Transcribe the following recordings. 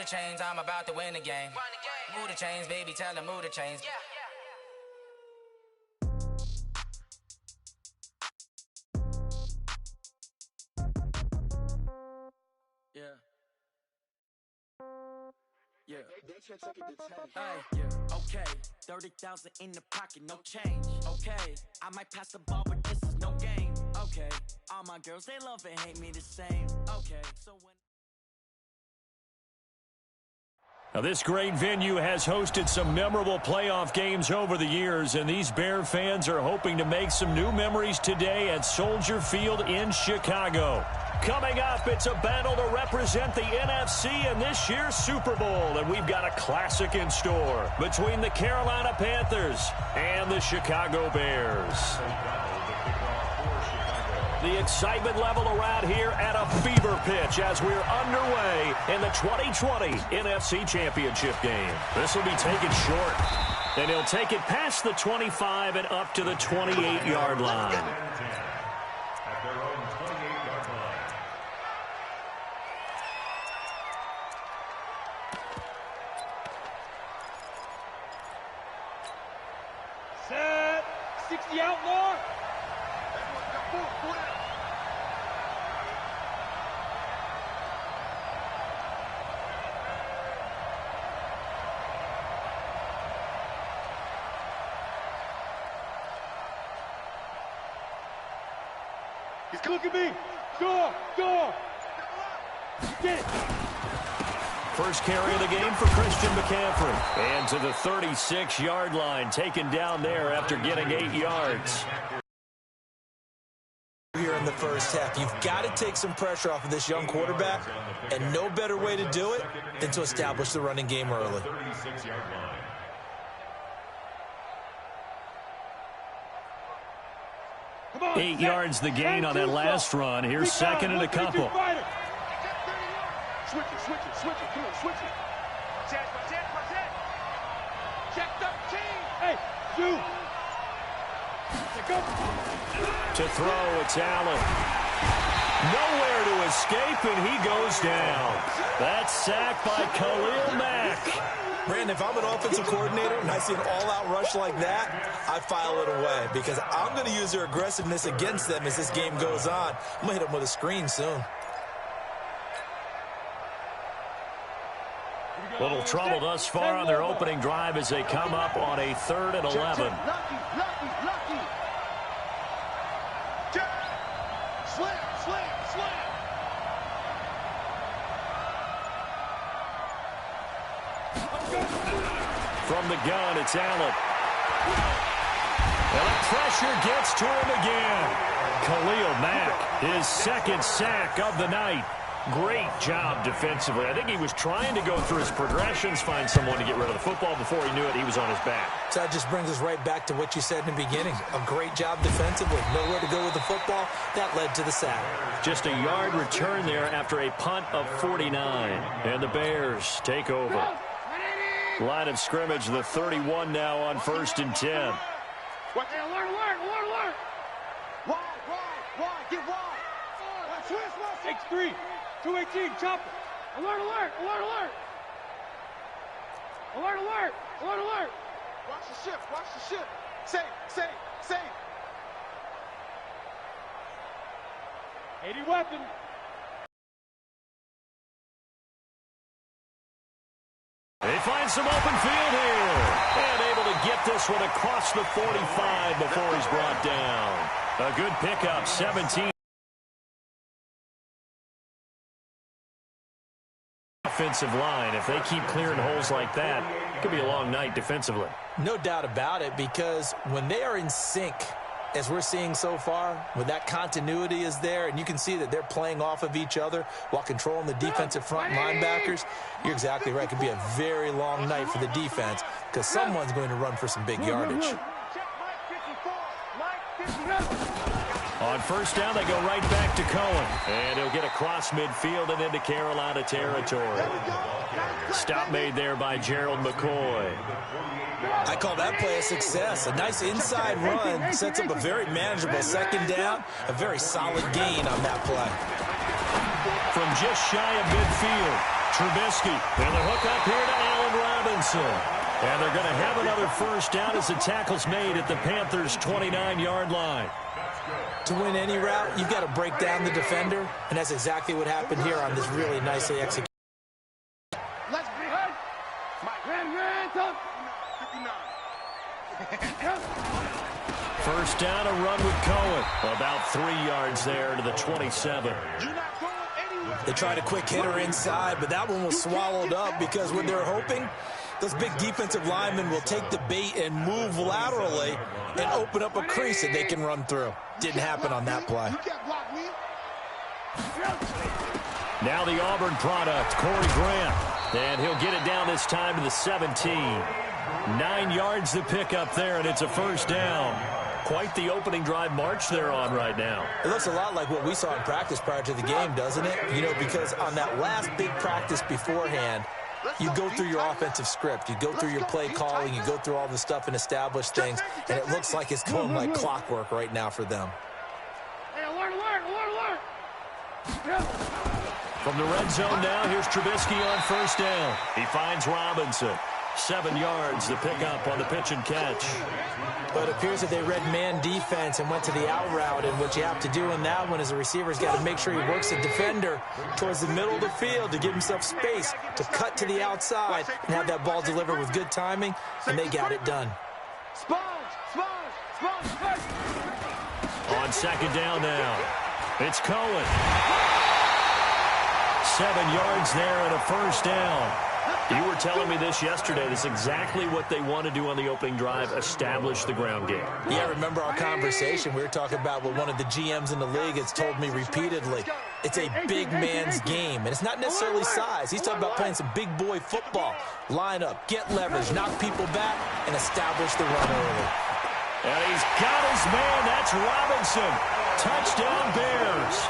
chains, I'm about to win the game. Move the chains, baby, tell them move the chains. Yeah. Okay. 30,000 in the pocket, no change. Okay. I might pass the ball, but this is no game. Okay. All my girls, they love and hate me the same. Okay. So when Now, this great venue has hosted some memorable playoff games over the years, and these Bear fans are hoping to make some new memories today at Soldier Field in Chicago. Coming up, it's a battle to represent the NFC in this year's Super Bowl, and we've got a classic in store between the Carolina Panthers and the Chicago Bears. The excitement level around here at a fever pitch as we're underway in the 2020 NFC Championship game. This will be taken short, and he'll take it past the 25 and up to the 28-yard line. At their own 28-yard line. Set. 60 out more. Look at me. Go. Get it. First carry of the game for Christian McCaffrey. And to the 36-yard line, taken down there after getting 8 yards. Here in the first half, you've got to take some pressure off of this young quarterback, and no better way to do it than to establish the running game early. 36-yard line. Come on, 8 yards the gain on that last run. Here's second and a couple. Switch it. Come on, switch it. Check 13. Hey, shoot. Go. To throw, it's Allen. Nowhere to escape, and he goes down. That's sacked by Khalil Mack. Brandon, if I'm an offensive coordinator and I see an all-out rush like that, I file it away because I'm going to use their aggressiveness against them as this game goes on. I'm going to hit them with a screen soon. Little trouble thus far on their opening drive as they come up on a 3rd and 11. Lucky. Slam. From the gun, it's Allen. And the pressure gets to him again. Khalil Mack, his second sack of the night. Great job defensively. I think he was trying to go through his progressions, find someone to get rid of the football. Before he knew it, he was on his back. So that just brings us right back to what you said in the beginning. A great job defensively. Nowhere to go with the football. That led to the sack. Just a yard return there after a punt of 49. And the Bears take over. Line of scrimmage, the 31 now on 1st and 10. Alert. Wide. Get wide. Switch. 6-3. 218. Chopper. Alert. Watch the ship. Safe. 80 weapon. They find some open field here. And able to get this one across the 45 before he's brought down. A good pickup, 17. Offensive line, if they keep clearing holes like that, it could be a long night defensively. No doubt about it, because when they are in sync, as we're seeing so far, when that continuity is there, and you can see that they're playing off of each other while controlling the defensive front linebackers, you're exactly right. It could be a very long night for the defense because someone's going to run for some big yardage. On first down, they go right back to Cohen. And he'll get across midfield and into Carolina territory. Stop made there by Gerald McCoy. I call that play a success. A nice inside run sets up a very manageable second down. A very solid gain on that play. From just shy of midfield, Trubisky, and the hook up here to Allen Robinson. And they're going to have another first down as the tackle's made at the Panthers' 29-yard line. To win any route, you've got to break down the defender, and that's exactly what happened here on this really nicely executed. Let's be hurt. First down, a run with Cohen. About 3 yards there to the 27. They tried a quick hitter inside, but that one was swallowed up because when they're hoping, those big defensive linemen will take the bait and move laterally and open up a crease that they can run through. Didn't happen on that play. Now the Auburn product, Corey Grant. And he'll get it down this time to the 17. 9 yards to pick up there, and it's a first down. Quite the opening drive march they're on right now. It looks a lot like what we saw in practice prior to the game, doesn't it? You know, because on that last big practice beforehand, you go through your offensive script. You go through your play calling. You go through all the stuff and establish things. And it looks like it's going like clockwork right now for them. Hey, alert. From the red zone now, here's Trubisky on first down. He finds Robinson. 7 yards, the pickup on the pitch and catch. But it appears that they read man defense and went to the out route. And what you have to do in that one is the receiver's got to make sure he works the defender towards the middle of the field to give himself space to cut to the outside and have that ball delivered with good timing, and they got it done. On second down now, it's Cohen. 7 yards there and a first down. You were telling me this yesterday. This is exactly what they want to do on the opening drive, establish the ground game. Yeah, remember our conversation. We were talking about what one of the GMs in the league has told me repeatedly. It's a big man's game, and it's not necessarily size. He's talking about playing some big boy football. Line up, get leverage, knock people back, and establish the run early. And he's got his man. That's Robinson. Touchdown Bears.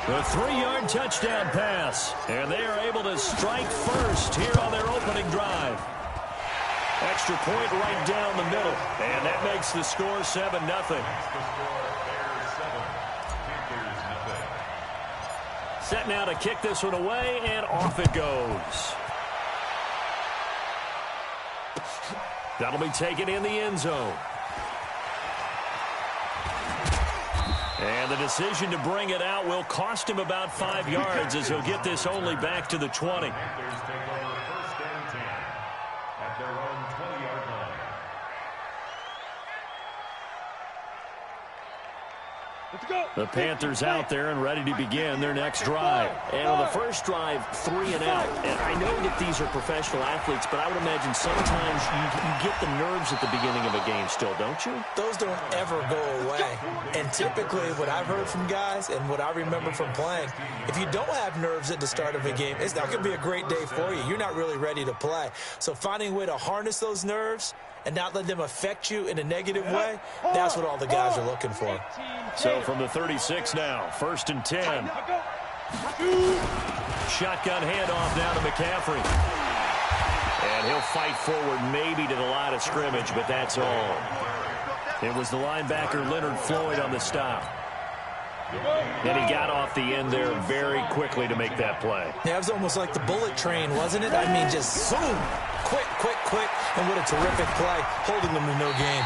The 3-yard touchdown pass, and they are able to strike first here on their opening drive. Extra point right down the middle, and that makes the score 7-0. Set now to kick this one away, and off it goes. That'll be taken in the end zone. And the decision to bring it out will cost him about 5 yards as he'll get this only back to the 20. The Panthers out there and ready to begin their next drive. And on the first drive, 3 and out. And I know that these are professional athletes, but I would imagine sometimes you get the nerves at the beginning of a game still, don't you? Those don't ever go away. And typically what I've heard from guys and what I remember from playing, if you don't have nerves at the start of a game, it's not going to be a great day for you. You're not really ready to play. So finding a way to harness those nerves and not let them affect you in a negative way, that's what all the guys are looking for. So from the 36 now, 1st and 10. Shotgun handoff now to McCaffrey. And he'll fight forward maybe to the line of scrimmage, but that's all. It was the linebacker Leonard Floyd on the stop. And he got off the end there very quickly to make that play. Yeah, it was almost like the bullet train, wasn't it? I mean, just boom, quick. And what a terrific play, holding them to no gain.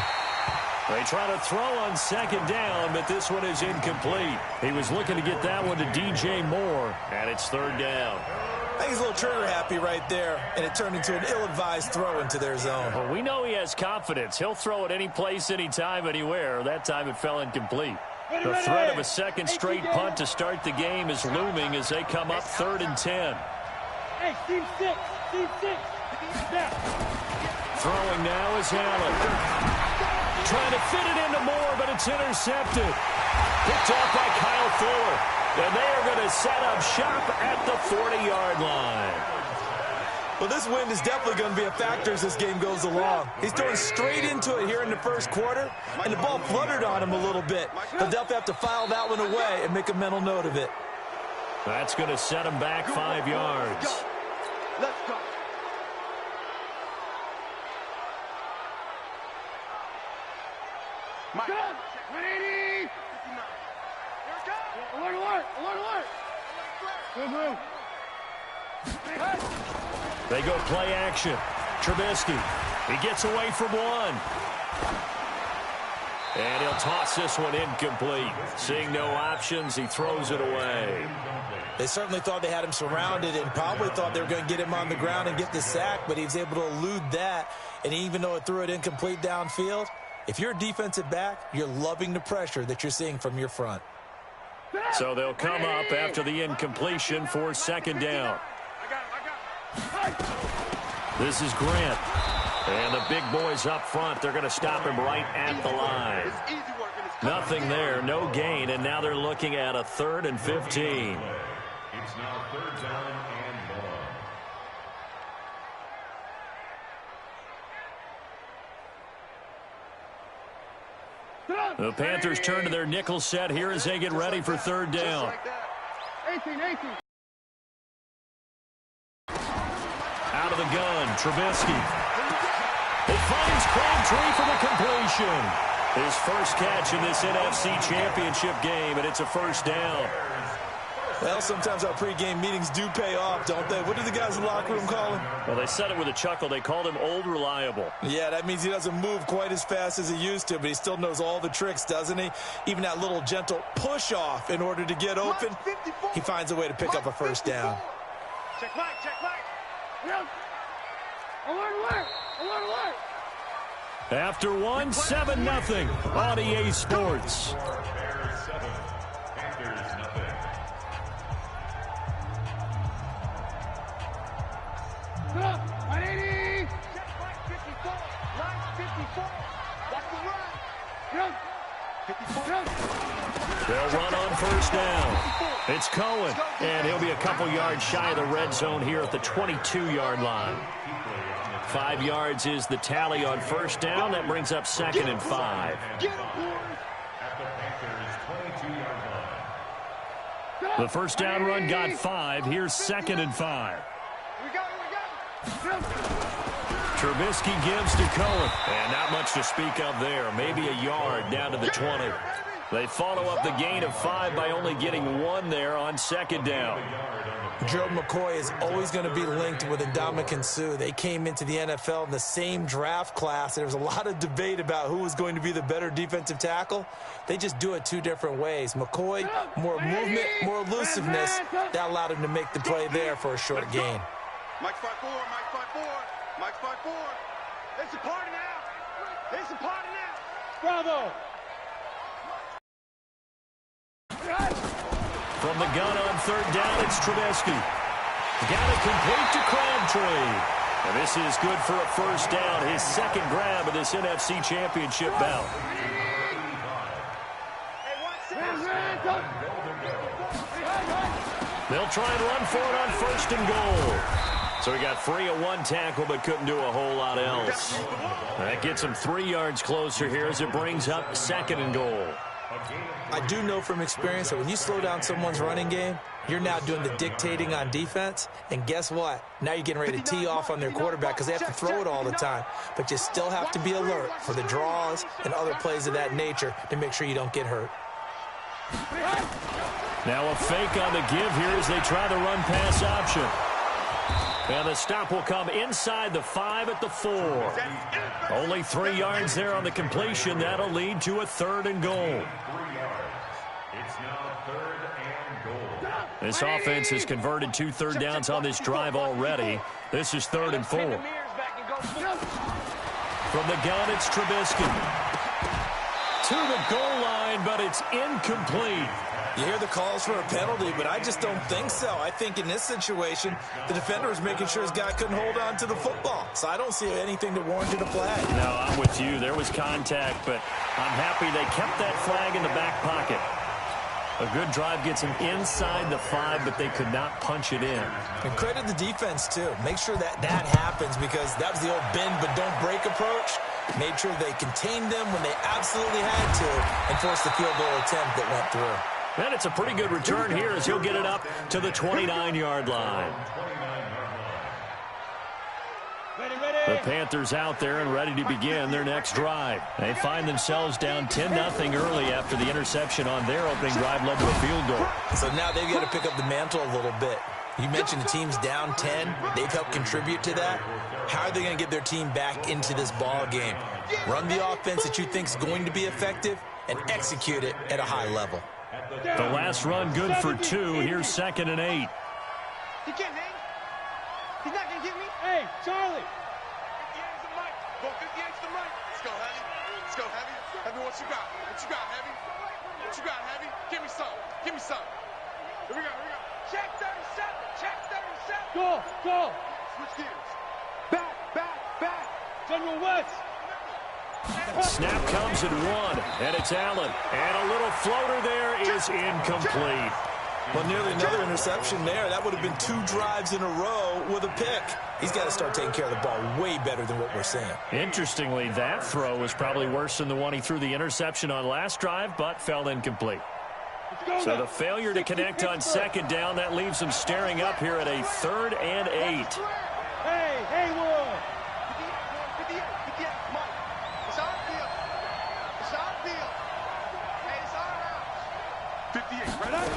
They try to throw on second down, but this one is incomplete. He was looking to get that one to DJ Moore, and it's 3rd down. I think he's a little trigger happy right there, and it turned into an ill-advised throw into their zone. Well, we know he has confidence. He'll throw it any place, anytime, anywhere. That time it fell incomplete. The threat of a second straight punt to start the game is looming as they come up 3rd and 10. Hey, team 6. Throwing now is Allen. Trying to fit it into Moore, but it's intercepted. Picked off by Kyle Fuller. And they are going to set up shop at the 40-yard line. Well, this wind is definitely going to be a factor as this game goes along. He's throwing straight into it here in the first quarter, and the ball fluttered on him a little bit. He'll definitely have to file that one away and make a mental note of it. That's going to set him back 5 yards. Let's go. Mike. 180. Alert. Good move. They go play action. Trubisky, he gets away from one. And he'll toss this one incomplete. Seeing no options, he throws it away. They certainly thought they had him surrounded and probably thought they were going to get him on the ground and get the sack, but he was able to elude that. And even though it threw it incomplete downfield, if you're a defensive back, you're loving the pressure that you're seeing from your front. So they'll come up after the incompletion for second down. This is Grant. And the big boys up front, they're going to stop him right at the line. Nothing there, no gain, and now they're looking at a 3rd and 15. It's now 3rd down and 1. The Panthers turn to their nickel set here as they get ready for 3rd down. 18. Out of the gun, Trubisky. It finds Crabtree for the completion. His first catch in this NFC Championship game, and it's a 1st down. Well, sometimes our pregame meetings do pay off, don't they? What do the guys in the locker room call him? Well, they said it with a chuckle. They called him Old Reliable. Yeah, that means he doesn't move quite as fast as he used to, but he still knows all the tricks, doesn't he? Even that little gentle push-off in order to get open, he finds a way to pick up a 1st down. Check Mike. Alert. After one, 7-0 on EA Sports. Bears 7, Panthers nothing. Line 80. Check Mike 54. Line 54. Watch the run. 54. They'll run on 1st down. It's Cohen, and he'll be a couple yards shy of the red zone here at the 22-yard line. 5 yards is the tally on 1st down. That brings up 2nd and 5. At the Panthers' 22-yard line. The 1st down run got 5. Here's 2nd and 5. We go. Trubisky gives to Cohen. And not much to speak of there. Maybe a yard down to the 20. They follow up the gain of 5 by only getting 1 there on 2nd down. Gerald McCoy is always going to be linked with Ndamukong Suh. They came into the NFL in the same draft class. There was a lot of debate about who was going to be the better defensive tackle. They just do it 2 different ways. McCoy, more movement, more elusiveness. That allowed him to make the play there for a short gain. Mike's 5-4. It's a party now. Bravo. From the gun on 3rd down, it's Trubisky. Got it complete to Crabtree. And this is good for a 1st down, his 2nd grab of this NFC Championship bout. They'll try and run for it on 1st and goal. So he got free of 1 tackle but couldn't do a whole lot else. That gets him 3 yards closer here as it brings up 2nd and goal. I do know from experience that when you slow down someone's running game, you're now doing the dictating on defense. And guess what? Now you're getting ready to tee off on their quarterback because they have to throw it all the time. But you still have to be alert for the draws and other plays of that nature to make sure you don't get hurt. Now a fake on the give here as they try the run-pass option. And the stop will come inside the 5 at the 4. Only 3 yards there on the completion. That'll lead to a 3rd and goal. 3 yards. It's now 3rd and goal. This offense has converted 2 third downs on this drive already. This is 3rd and 4. From the gun, it's Trubisky. To the goal line, but it's incomplete. You hear the calls for a penalty, but I just don't think so. I think in this situation, the defender was making sure his guy couldn't hold on to the football. So I don't see anything that warranted a flag. No, I'm with you. There was contact, but I'm happy they kept that flag in the back pocket. A good drive gets him inside the 5, but they could not punch it in. And credit the defense, too. Make sure that happens because that was the old bend but don't break approach. Made sure they contained them when they absolutely had to and forced the field goal attempt that went through. And it's a pretty good return here as he'll get it up to the 29-yard line. The Panthers out there and ready to begin their next drive. They find themselves down 10-0 early after the interception on their opening drive led to a field goal. So now they've got to pick up the mantle a little bit. You mentioned the team's down 10. They've helped contribute to that. How are they going to get their team back into this ball game? Run the offense that you think is going to be effective and execute it at a high level. The last run good for 2. Here's 2nd and 8. He can't hang. He's not going to get me. Hey, Charlie. 58's the mic. Go 58's the mic. Let's go, Heavy. Let's go, Heavy. Heavy, what you got? What you got, Heavy? What you got, Heavy? Give me some. Give me some. Here we go, here we go. Check 37. Check 37. Go. Switch gears. Back. General West. Snap comes at 1, and it's Allen. And a little floater there is incomplete. Well, nearly another interception there. That would have been 2 drives in a row with a pick. He's got to start taking care of the ball way better than what we're seeing. Interestingly, that throw was probably worse than the one he threw the interception on last drive, but fell incomplete. So the failure to connect on 2nd down, that leaves him staring up here at a 3rd and 8. Hey, Haywood. 58, Mike. It's our field. It's our field. Hey, it's our house. 58, right up.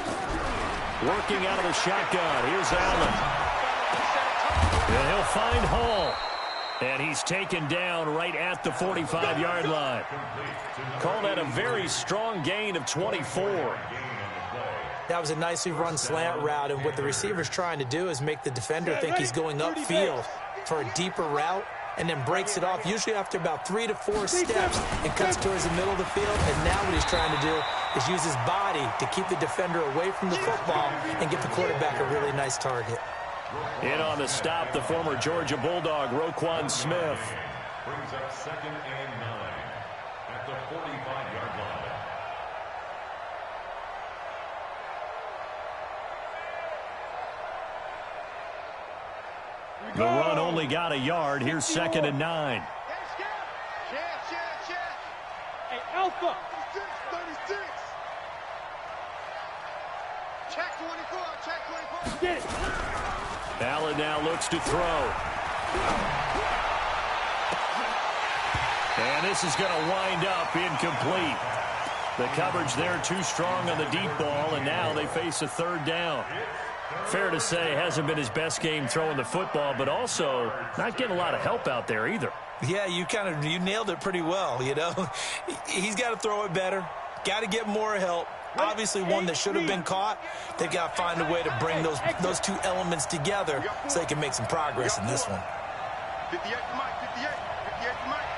Working out of the shotgun. Here's Allen. And he'll find Hall. And he's taken down right at the 45-yard line. Call that a very strong gain of 24. That was a nicely run slant route, and what the receiver's trying to do is make the defender think he's going upfield for a deeper route, and then breaks it off, usually after about 3 to 4 steps, and cuts towards the middle of the field. And now what he's trying to do is use his body to keep the defender away from the football and get the quarterback a really nice target. In on the stop, the former Georgia Bulldog, Roquan Smith. Brings up 2nd and 9 at the 45-yard line. The run only got a yard. Here's 2nd and 9. Hey, Alpha. 36. Check 24. Check 24. Get it. Allen now looks to throw. And this is going to wind up incomplete. The coverage there too strong on the deep ball, and now they face a 3rd down. Fair to say, hasn't been his best game throwing the football, but also not getting a lot of help out there either. Yeah, you nailed it pretty well, you know. He's got to throw it better. Got to get more help. Obviously one that should have been caught. They've got to find a way to bring those 2 elements together so they can make some progress in this one. 58 to Mike, 58 to Mike.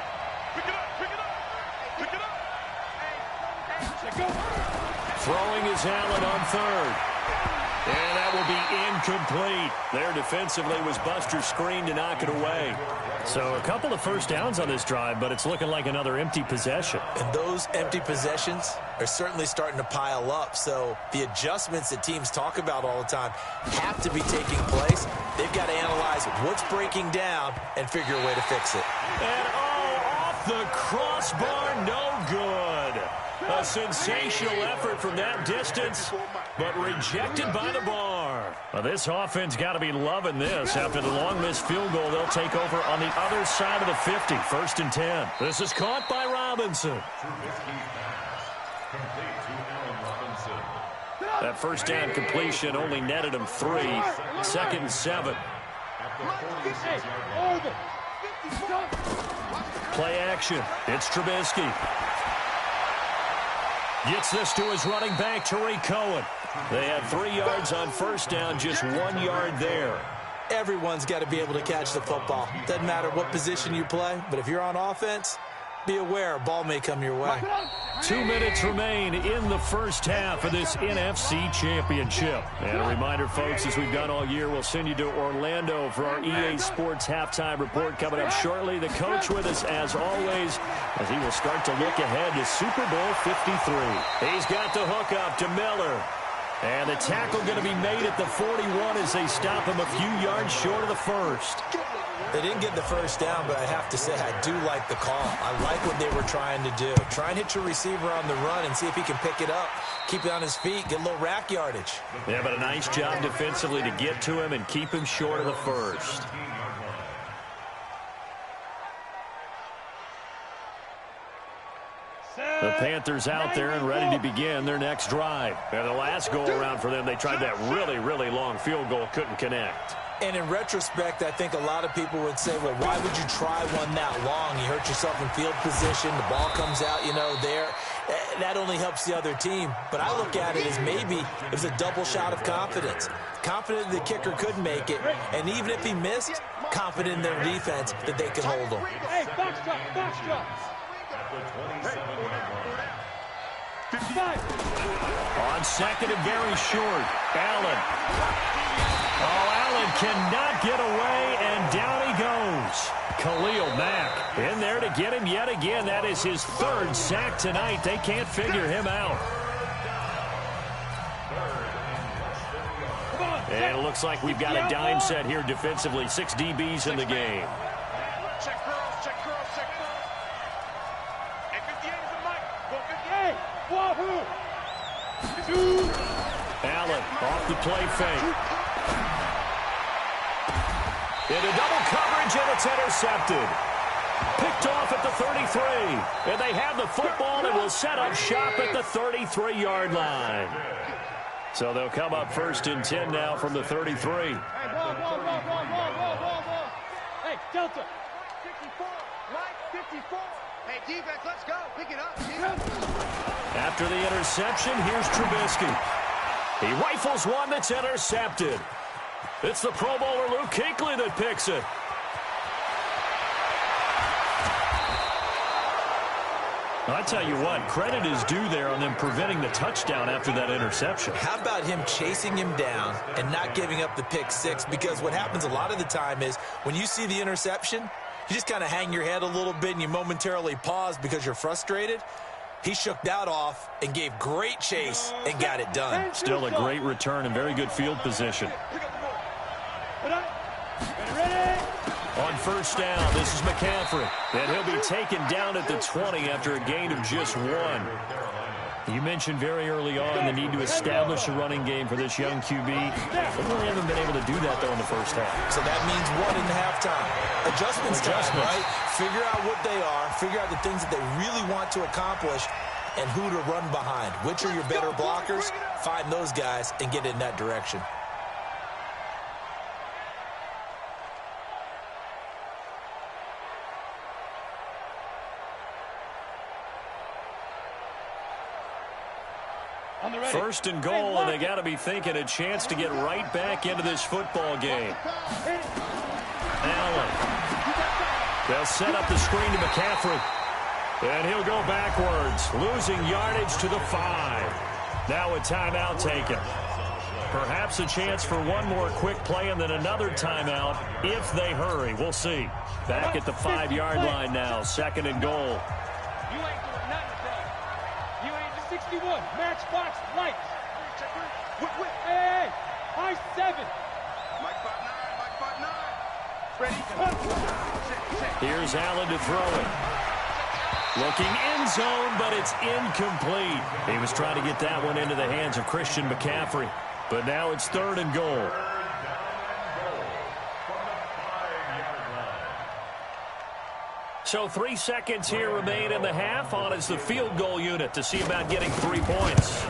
Pick it up. Pick it up. Throwing is Allen on 3rd. And that will be incomplete. There defensively was Buster screen to knock it away. So a couple of first downs on this drive, but it's looking like another empty possession. And those empty possessions are certainly starting to pile up. So the adjustments that teams talk about all the time have to be taking place. They've got to analyze what's breaking down and figure a way to fix it. And off the crossbar, no good. A sensational effort from that distance, but rejected by the bar. Well, this offense got to be loving this. After the long missed field goal, they'll take over on the other side of the 50, 1st and 10. This is caught by Robinson. That first down completion only netted him 3. 2nd and 7. Play action. It's Trubisky. Gets this to his running back, Tariq Cohen. They had 3 yards on first down, just 1 yard there. Everyone's got to be able to catch the football. Doesn't matter what position you play, but if you're on offense, be aware a ball may come your way. 2 minutes remain in the first half of this NFC Championship. And a reminder, folks, as we've done all year, we'll send you to Orlando for our EA Sports halftime report coming up shortly. The coach with us, as always, as he will start to look ahead to Super Bowl 53. He's got the hook up to Miller. And the tackle going to be made at the 41 as they stop him a few yards short of the first. They didn't get the first down, but I have to say I do like the call. I like what they were trying to do. Try and hit your receiver on the run and see if he can pick it up, keep it on his feet, get a little rack yardage. Yeah, but a nice job defensively to get to him and keep him short of the first. The The Panthers out there and ready to begin their next drive. And the last go-around for them, they tried that really, really long field goal, couldn't connect. And in retrospect, I think a lot of people would say, well, why would you try one that long? You hurt yourself in field position. The ball comes out, there. That only helps the other team. But I look at it as maybe it was a double shot of confidence. Confident the kicker could make it. And even if he missed, confident in their defense that they could hold him. Hey, box drop, box drop. On second and very short, Allen. Oh, Allen cannot get away, and down he goes. Khalil Mack in there to get him yet again. That is his third sack tonight. They can't figure him out. And it looks like we've got a dime set here defensively. 6 DBs in the game. Check girls, check girls, check girls. And 58 is the mic. Go 58. Wahoo! Allen off the play fake. Into double coverage, and it's intercepted. Picked off at the 33. And they have the football and will set up shop at the 33-yard line. So they'll come up first and 10 now from the 33. Hey, ball. Hey, Delta. 54, right, 54. Hey, defense, let's go. Pick it up. After the interception, here's Trubisky. He rifles one that's intercepted. It's the Pro Bowler Luke Kuechly that picks it. I tell you what, credit is due there on them preventing the touchdown after that interception. How about him chasing him down and not giving up the pick six? Because what happens a lot of the time is when you see the interception, you just kind of hang your head a little bit and you momentarily pause because you're frustrated. He shook that off and gave great chase and got it done. Still a great return and very good field position. Ready? On first down, this is McCaffrey. And he'll be taken down at the 20 after a gain of just 1. You mentioned very early on the need to establish a running game for this young QB. They really haven't been able to do that, though, in the first half. So that means 1 in halftime. Adjustments, right? Figure out what they are. Figure out the things that they really want to accomplish and who to run behind. Which are your better blockers? Find those guys and get in that direction. First and goal, and they got to be thinking a chance to get right back into this football game. Allen. They'll set up the screen to McCaffrey. And he'll go backwards, losing yardage to the 5. Now a timeout taken. Perhaps a chance for one more quick play and then another timeout if they hurry. We'll see. Back at the 5-yard line now, second and goal. You ain't doing nothing today. You ain't the 61. Matchbox lights. Hey, high 7. Mike 5'9", Mike 5'9". Ready? Here's Allen to throw it. Looking end zone, but it's incomplete. He was trying to get that one into the hands of Christian McCaffrey. But now it's third and goal. So 3 seconds here remain in the half. On is the field goal unit to see about getting 3 points.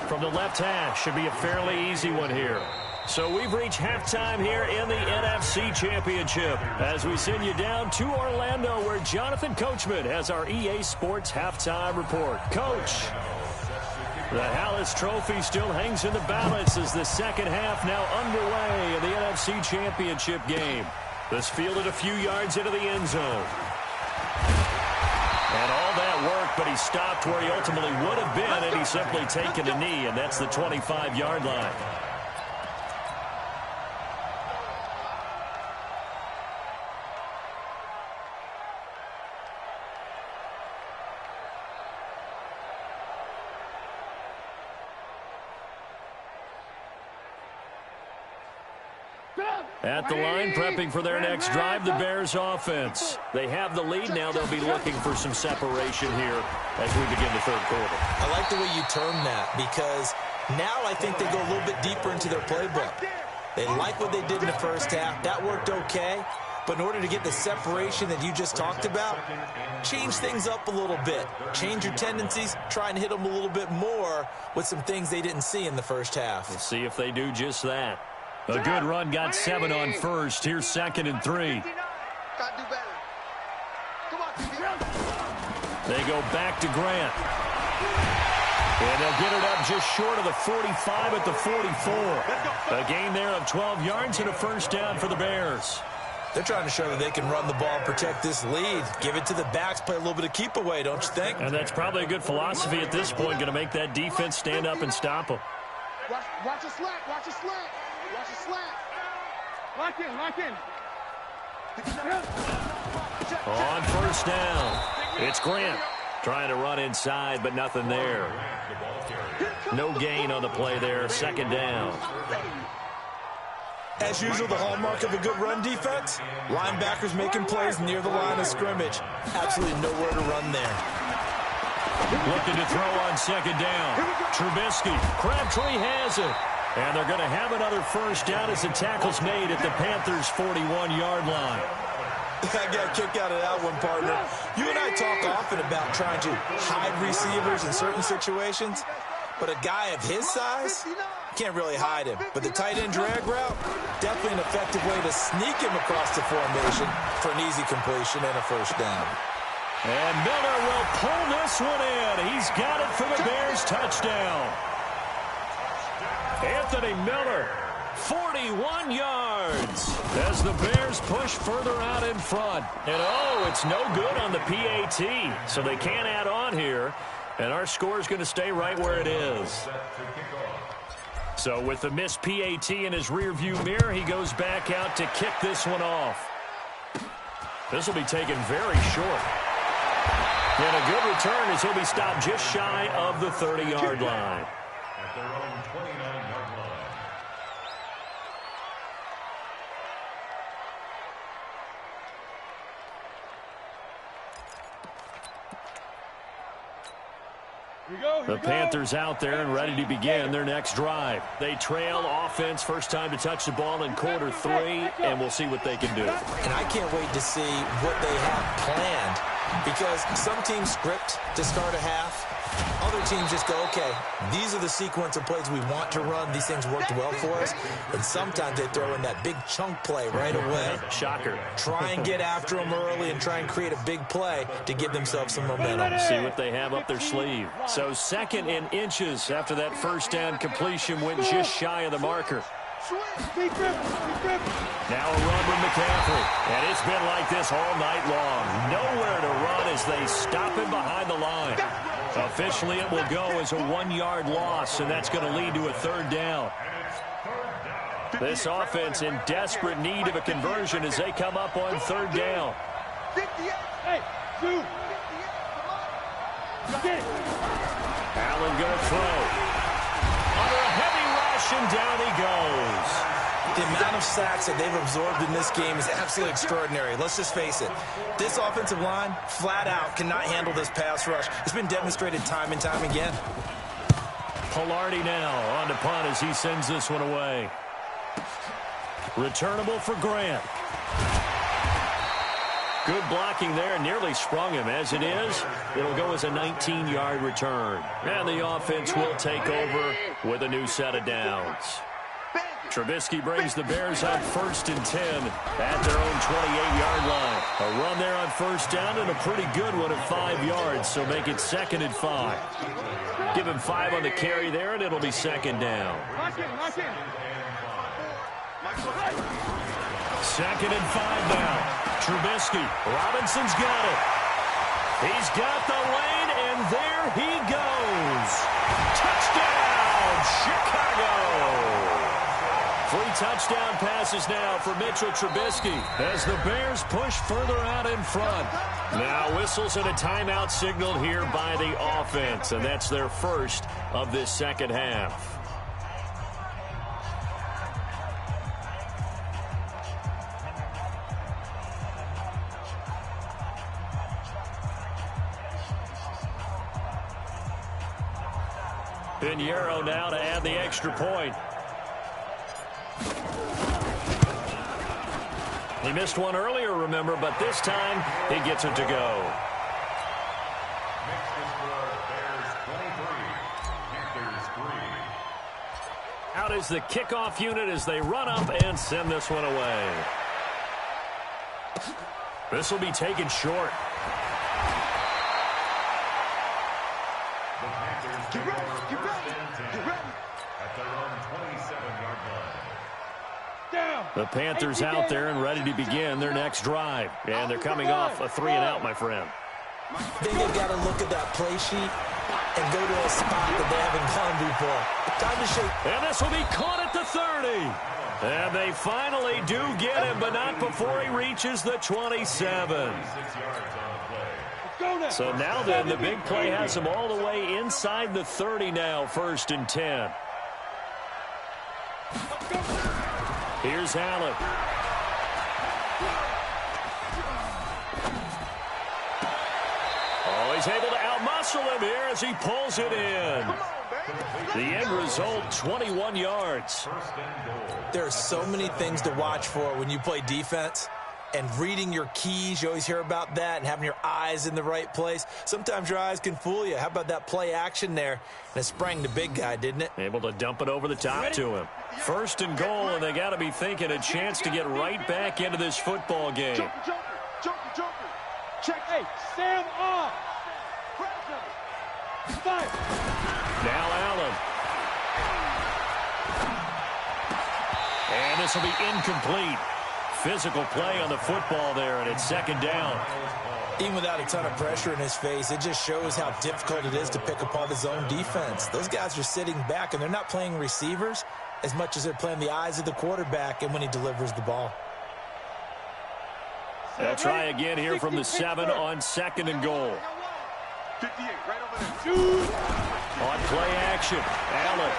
From the left hash, should be a fairly easy one here. So we've reached halftime here in the NFC Championship as we send you down to Orlando where Jonathan Coachman has our EA Sports halftime report. Coach, the Hallis Trophy still hangs in the balance as the second half now underway in the NFC Championship game. This fielded a few yards into the end zone. And all that work, but he stopped where he ultimately would have been had he simply taken a knee, and that's the 25-yard line. At the line, prepping for their next drive, the Bears offense. They have the lead. Now they'll be looking for some separation here as we begin the third quarter. I like the way you term that because now I think they go a little bit deeper into their playbook. They like what they did in the first half. That worked okay. But in order to get the separation that you just talked about, change things up a little bit. Change your tendencies, try and hit them a little bit more with some things they didn't see in the first half. We'll see if they do just that. A good run got 7 on first. Here's 2nd and 3. Gotta do better. Come on, they go back to Grant. And they'll get it up just short of the 45 at the 44. A gain there of 12 yards and a first down for the Bears. They're trying to show that they can run the ball and protect this lead. Give it to the backs, play a little bit of keep away, don't you think? And that's probably a good philosophy at this point, going to make that defense stand up and stop them. Watch a slant, watch a slant, watch a slant. Lock in, lock in. On first down, it's Grant. Trying to run inside, but nothing there. No gain on the play there, 2nd down. As usual, the hallmark of a good run defense, linebackers making plays near the line of scrimmage. Absolutely nowhere to run there. Looking to throw on 2nd down. Trubisky, Crabtree has it. And they're going to have another first down as the tackle's made at the Panthers' 41-yard line. I got a kick out of that one, partner. You and I talk often about trying to hide receivers in certain situations, but a guy of his size can't really hide him. But the tight end drag route, definitely an effective way to sneak him across the formation for an easy completion and a first down. And Miller will pull this one in. He's got it for the Bears touchdown. Anthony Miller, 41 yards as the Bears push further out in front. And it's no good on the PAT, so they can't add on here. And our score is going to stay right where it is. So with the missed PAT in his rearview mirror, he goes back out to kick this one off. This will be taken very short. And a good return as he'll be stopped just shy of the 30-yard line. At their own 29-yard line. The Panthers out there and ready to begin their next drive. They trail offense, first time to touch the ball in quarter 3, and we'll see what they can do. And I can't wait to see what they have planned, because some teams script to start a half. Other teams just go, okay, these are the sequence of plays we want to run. These things worked well for us. And sometimes they throw in that big chunk play right away. Shocker. Try and get after them early and try and create a big play to give themselves some momentum. See what they have up their sleeve. So 2nd and inches after that first down completion went just shy of the marker. Now a run with McCaffrey. And it's been like this all night long. Nowhere to run as they stop him behind the line. Officially, it will go as a 1-yard loss, and that's going to lead to a 3rd down. This offense in desperate need of a conversion as they come up on 3rd down. Allen going to throw. Under a heavy rush, and down he goes. The amount of sacks that they've absorbed in this game is absolutely extraordinary. Let's just face it. This offensive line, flat out, cannot handle this pass rush. It's been demonstrated time and time again. Pilardi now on the punt as he sends this one away. Returnable for Grant. Good blocking there, nearly sprung him. As it is, it'll go as a 19-yard return. And the offense will take over with a new set of downs. Trubisky brings the Bears up 1st and 10 at their own 28-yard line. A run there on first down and a pretty good one at 5 yards, so make it 2nd and 5. Give him 5 on the carry there, and it'll be 2nd down. 2nd and 5 now. Trubisky. Robinson's got it. He's got the lane, and there he goes. Touchdown, Chicago. 3 touchdown passes now for Mitchell Trubisky as the Bears push further out in front. Now whistles and a timeout signaled here by the offense, and that's their first of this second half. Pinheiro now to add the extra point. He missed one earlier, remember, but this time he gets it to go. Next to score, Bears 23, Panthers 3. Out is the kickoff unit as they run up and send this one away. This will be taken short. The Panthers take over first and 10 at their own 27-yard line. The Panthers out there and ready to begin their next drive. And they're coming off a 3-and-out, my friend. I think they've got to look at that play sheet and go to a spot that they haven't gone before. Time to shake. And this will be caught at the 30. And they finally do get him, but not before he reaches the 27. So now then, the big play has him all the way inside the 30 now, 1st and 10. Here's Allen. Oh, he's able to outmuscle him here as he pulls it in. The end result, 21 yards. There are so many things to watch for when you play defense. And reading your keys, you always hear about that, and having your eyes in the right place. Sometimes your eyes can fool you. How about that play action there? And it sprang the big guy, didn't it? Able to dump it over the top to him. 1st and goal, and they got to be thinking a chance to get right back into this football game. Joker. Check. Hey, Sam off. Fire. Now Allen. And this will be incomplete. Physical play on the football there, and it's 2nd down. Even without a ton of pressure in his face, it just shows how difficult it is to pick apart his own defense. Those guys are sitting back, and they're not playing receivers as much as they're playing the eyes of the quarterback and when he delivers the ball. They'll try again here from the 7 on 2nd and goal. 58, right over there. On play action, Allen.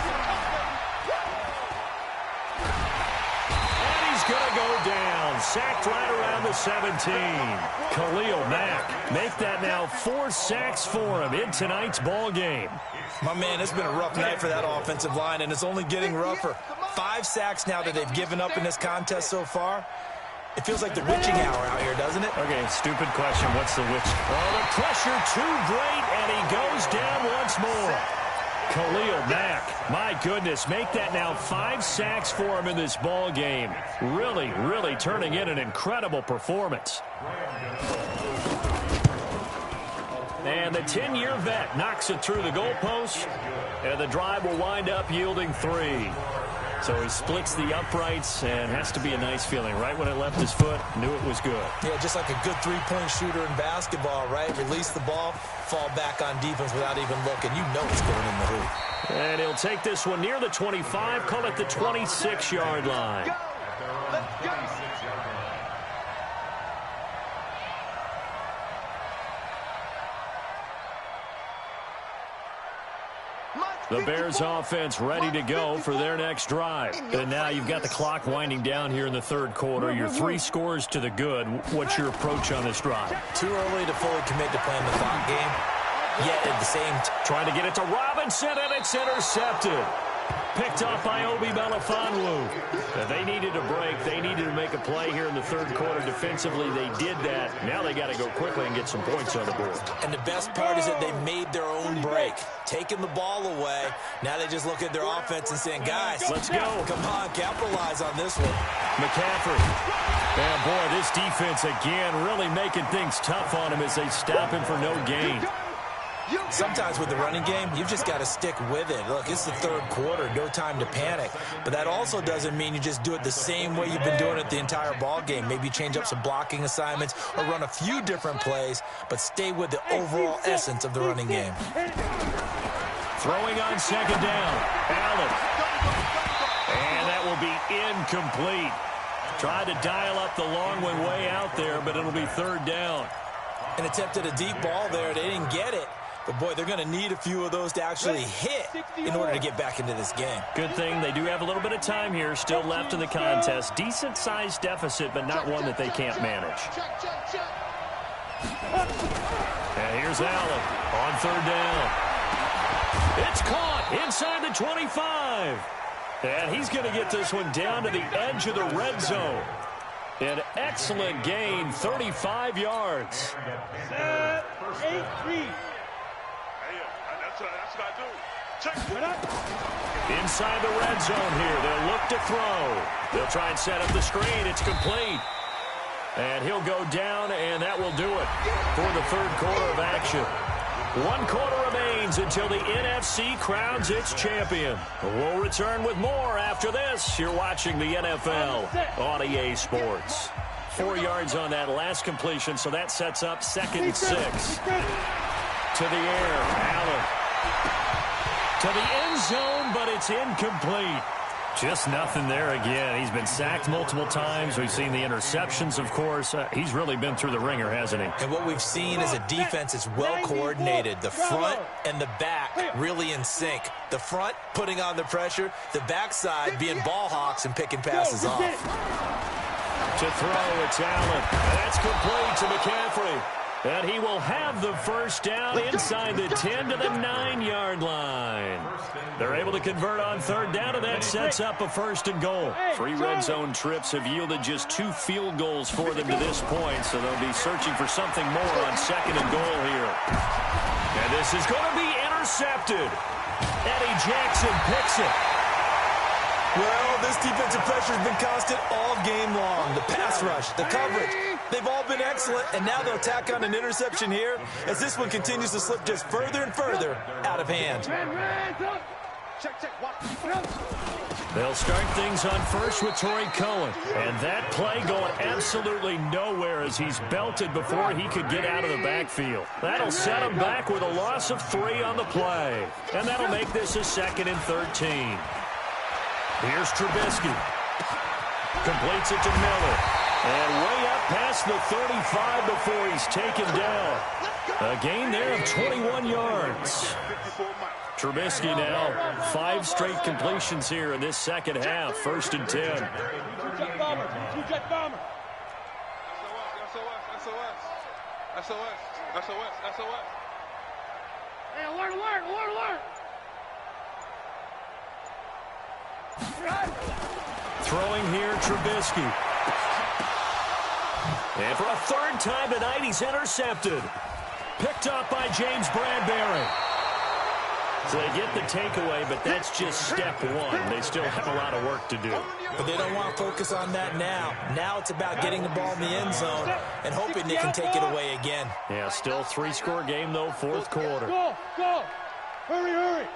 Going to go down. Sacked right around the 17. Khalil Mack make that now 4 sacks for him in tonight's ball game. My man, it's been a rough night for that offensive line, and it's only getting rougher. 5 sacks now that they've given up in this contest so far. It feels like the witching hour out here, doesn't it? Okay, stupid question. What's the witch? Oh, the pressure too great, and he goes down once more. Khalil Mack, my goodness, make that now 5 sacks for him in this ball game. Really turning in an incredible performance. And the 10-year vet knocks it through the goalpost, and the drive will wind up yielding 3. So he splits the uprights, and has to be a nice feeling. Right when it left his foot, knew it was good. Yeah, just like a good three-point shooter in basketball, right? Release the ball, fall back on defense without even looking. You know it's going in the hoop. And he'll take this one near the 25, call it the 26-yard line. Let's go. The Bears offense ready to go for their next drive. And now you've got the clock winding down here in the 3rd quarter. You're 3 scores to the good. What's your approach on this drive? Too early to fully commit to playing the clock game. Yet at the same time, trying to get it to Robinson, and it's intercepted. Picked off by Obi Melifonwu. They needed a break. They needed to make a play here in the 3rd quarter. Defensively, they did that. Now they got to go quickly and get some points on the board. And the best part is that they made their own break. Taking the ball away. Now they just look at their offense and saying, guys, let's go. Come on, capitalize on this one. McCaffrey. And boy, this defense again really making things tough on him as they stop him for no gain. Sometimes with the running game, you've just got to stick with it. Look, it's the 3rd quarter, no time to panic. But that also doesn't mean you just do it the same way you've been doing it the entire ball game. Maybe change up some blocking assignments or run a few different plays, but stay with the overall essence of the running game. Throwing on 2nd down, Allen. And that will be incomplete. Tried to dial up the long one way out there, but it'll be 3rd down. And attempted a deep ball there. They didn't get it. But, boy, they're going to need a few of those to actually hit in order to get back into this game. Good thing they do have a little bit of time here still left in the contest. Decent-sized deficit, but not one that they can't manage. And here's Allen on 3rd down. It's caught inside the 25. And he's going to get this one down to the edge of the red zone. An excellent gain, 35 yards. 8-3. That's what I do. Check. Inside the red zone here. They'll look to throw. They'll try and set up the screen. It's complete. And he'll go down, and that will do it for the third quarter of action. 1 quarter remains until the NFC crowns its champion. We'll return with more after this. You're watching the NFL on EA Sports. 4 yards on that last completion, so that sets up 2nd and 6. To the air, Allen. To the end zone, but it's incomplete. Just nothing there again. He's been sacked multiple times. We've seen the interceptions, of course. He's really been through the ringer, hasn't he? And what we've seen is a defense is well coordinated. The front and the back really in sync. The front putting on the pressure. The backside being ball hawks and picking passes off. To throw, it's Allen. That's complete to McCaffrey. And he will have the first down inside the 10 to the 9-yard line. They're able to convert on third down, and that sets up a 1st and goal. 3 red zone trips have yielded just 2 field goals for them to this point, so they'll be searching for something more on 2nd and goal here. And this is going to be intercepted. Eddie Jackson picks it. Well, this defensive pressure has been constant all game long. The pass rush, the coverage, they've all been excellent, and now they'll tack on an interception here as this one continues to slip just further and further out of hand. They'll start things on first with Torrey Cohen, and that play going absolutely nowhere as he's belted before he could get out of the backfield. That'll set him back with a loss of 3 on the play, and that'll make this a 2nd and 13. Here's Trubisky. Completes it to Miller. And way up past the 35 before he's taken down. A gain there of 21 yards. Trubisky now 5 straight completions here in this second half. 1st and 10. Two-jet bomber. Two-jet bomber. SOS. Hey, alert. Throwing here, Trubisky. And for a 3rd time tonight, he's intercepted. Picked up by James Bradbury. So they get the takeaway, but that's just step 1. They still have a lot of work to do. But they don't want to focus on that now. Now it's about getting the ball in the end zone and hoping they can take it away again. Yeah, still 3-score game, though, 4th quarter. Go. Hurry.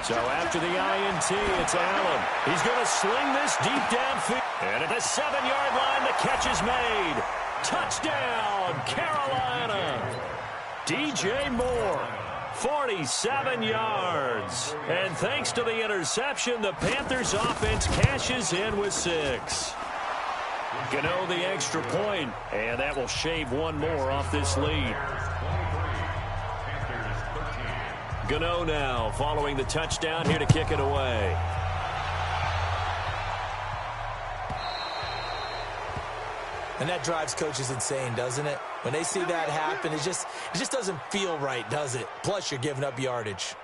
So after the INT, it's Allen. He's going to sling this deep downfield. And at the 7-yard line, the catch is made. Touchdown, Carolina. DJ Moore, 47 yards. And thanks to the interception, the Panthers offense cashes in with 6. Gano the extra point, and that will shave 1 more off this lead. Gano now following the touchdown here to kick it away. And that drives coaches insane, doesn't it? When they see that happen, it just doesn't feel right, does it? Plus, you're giving up yardage.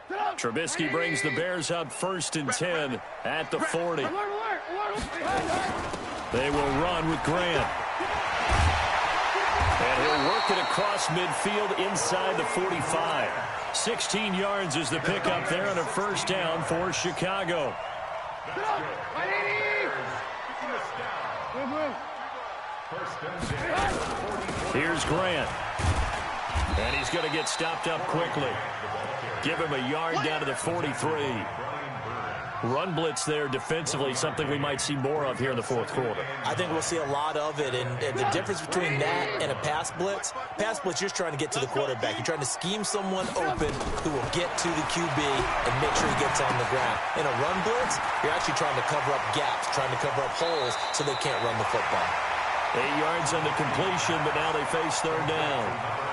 Trubisky brings the Bears up 1st and 10 at the 40. They will run with Grant. And he'll work it across midfield inside the 45. 16 yards is the pickup there on a 1st down for Chicago. Here's Grant. And he's going to get stopped up quickly. Give him a yard down to the 43. Run blitz there defensively, something we might see more of here in the 4th quarter. I think we'll see a lot of it, and the difference between that and a pass blitz, you're just trying to get to the quarterback. You're trying to scheme someone open who will get to the QB and make sure he gets on the ground. In a run blitz, you're actually trying to cover up gaps, trying to cover up holes so they can't run the football. 8 yards on the completion, but now they face 3rd down.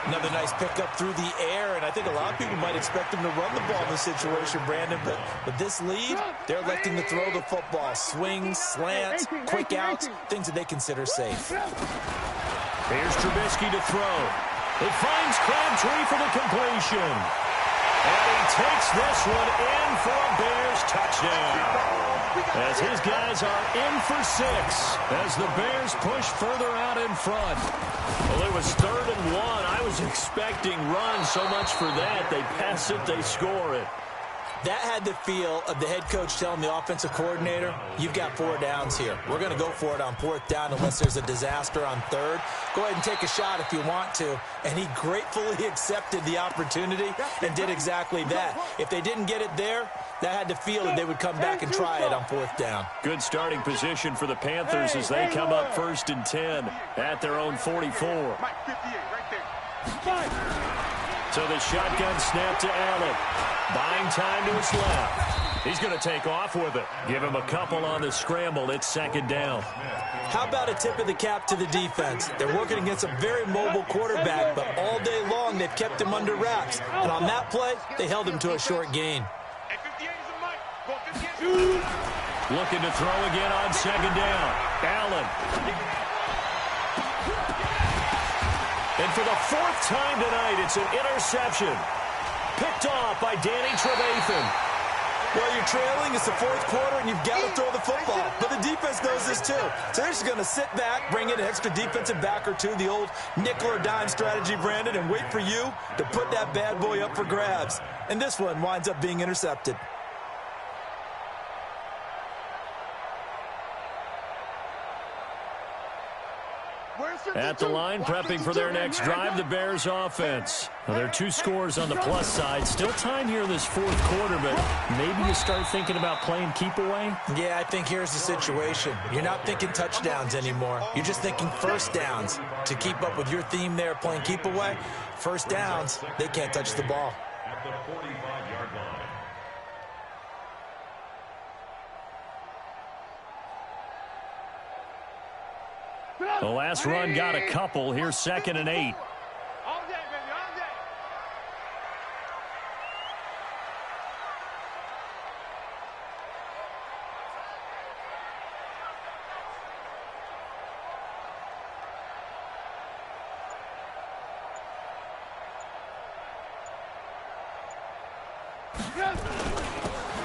Another nice pickup through the air, and I think a lot of people might expect him to run the ball in this situation, Brandon, but with this lead, they're electing to throw the football. Swings, slants, quick outs, things that they consider safe. Here's Trubisky to throw. It finds Crabtree for the completion. And he takes this one in for a Bears touchdown. As his guys are in for 6 as the Bears push further out in front. Well, it was 3rd and 1. I was expecting run so much for that. They pass it, they score it. That had the feel of the head coach telling the offensive coordinator, you've got 4 downs here. We're going to go for it on 4th down unless there's a disaster on 3rd. Go ahead and take a shot if you want to. And he gratefully accepted the opportunity and did exactly that. If they didn't get it there, that had the feel that they would come back and try it on 4th down. Good starting position for the Panthers as they come up 1st and 10 at their own 44. So the shotgun snap to Allen. Buying time to his left. He's going to take off with it. Give him a couple on the scramble. It's 2nd down. How about a tip of the cap to the defense? They're working against a very mobile quarterback, but all day long they've kept him under wraps. And on that play, they held him to a short gain. Looking to throw again on 2nd down. Allen. And for the 4th time tonight, it's an interception. Picked off by Danny Trevathan. Well, you're trailing. It's the 4th quarter, and you've got to throw the football. But the defense knows this, too. So they're just going to sit back, bring in an extra defensive back or two, the old nickel or dime strategy, Brandon, and wait for you to put that bad boy up for grabs. And this one winds up being intercepted. At the line, prepping for their next drive, the Bears offense. Well, there are 2 scores on the plus side. Still time here in this 4th quarter, but maybe you start thinking about playing keep away? Yeah, I think here's the situation. You're not thinking touchdowns anymore. You're just thinking 1st downs. To keep up with your theme there, playing keep away, 1st downs, they can't touch the ball. At the 45-yard line. The last run got a couple. Here's 2nd and 8. All day, baby, all day.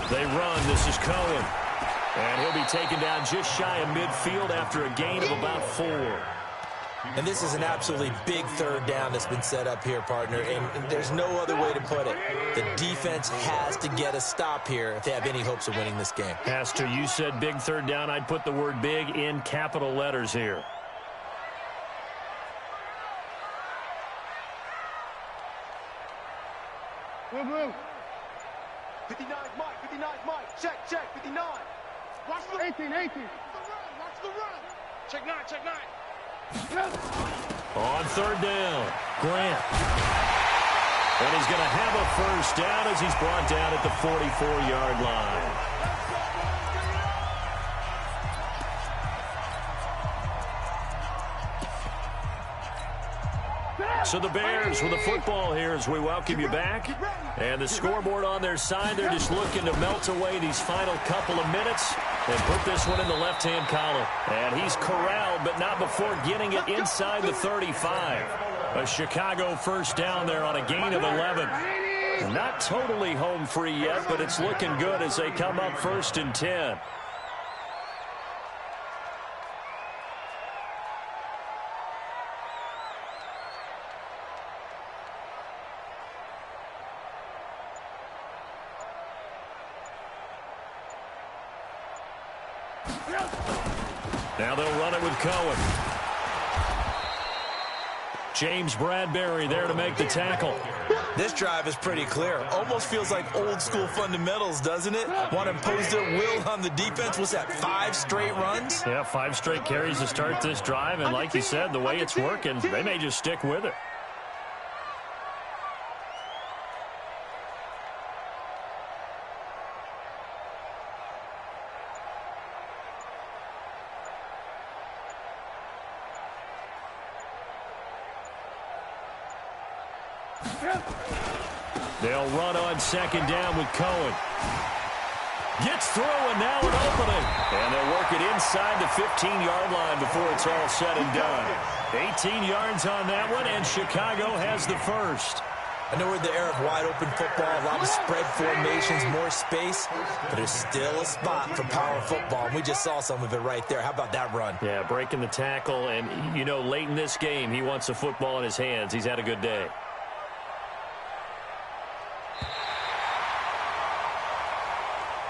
They run. This is Cohen. And he'll be taken down just shy of midfield after a gain of about 4. And this is an absolutely big 3rd down that's been set up here, partner. And there's no other way to put it. The defense has to get a stop here if they have any hopes of winning this game. Has to. You said big 3rd down. I'd put the word big in capital letters here. Blue. 59, Mike. 59, Mike. Check. 59. Watch the 18. Watch the run. Check 9. On 3rd down, Grant. And he's going to have a 1st down as he's brought down at the 44-yard line. So the Bears with the football here as we welcome you back. And the scoreboard on their side, they're just looking to melt away these final couple of minutes and put this one in the left-hand column. And he's corralled, but not before getting it inside the 35. A Chicago 1st down there on a gain of 11. Not totally home free yet, but it's looking good as they come up 1st and 10. Now they'll run it with Cohen. James Bradbury there to make the tackle. This drive is pretty clear. Almost feels like old school fundamentals, doesn't it? Want to impose their will on the defense. What's that, 5 straight runs? Yeah, 5 straight carries to start this drive. And like you said, the way it's working, they may just stick with it. They'll run on 2nd down with Cohen. Gets through, and now an opening. And they'll work it inside the 15-yard line before it's all said and done. 18 yards on that one, and Chicago has the 1st. I know we're in the era of wide-open football, a lot of spread formations, more space, but there's still a spot for power football, and we just saw some of it right there. How about that run? Yeah, breaking the tackle, and, you know, late in this game, he wants the football in his hands. He's had a good day.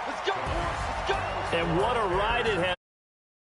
Let's go, boys. Let's go. And what a ride it has.